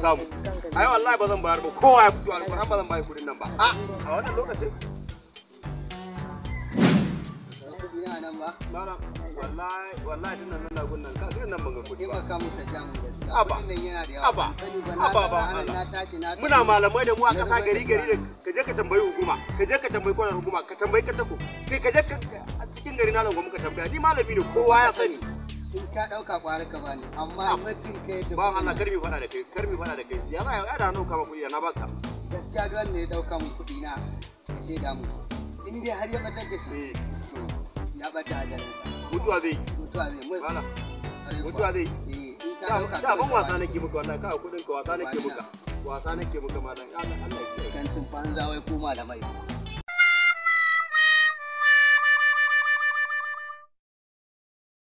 samu. Ai wallahi ba zan bayar ba, kowa ya fito alƙur'an ba zan bayar kuɗin nan ba. A wannan lokacin nan ba wallahi dinnan nan gunnan ka nan ban ga kudi ba ka muta jamu gaskiya kudin nan yana da yawa na tashi na muna malamai da mu a kasa gari da ka je ka tambayi hukuma ka je ka tambayi kwanar hukuma ka tambayi ka tako kai ka je a cikin gari na nan muka tambaya ni malami ne kowa ya sani in ka dauka kwarar ka bani amma mutum kai da ba Allah karbi fada da kai ya ba ya da nauka ma kudi na baka gaskiya don ne ya dauka mun kudi na sai da mu in dai har ya batar da shi ya bata ajalinsa mutuwa zai da ban wasa nake muka wallahi ka kudin ka wasa nake muka malam Allah ya kancin banza wai ko malamai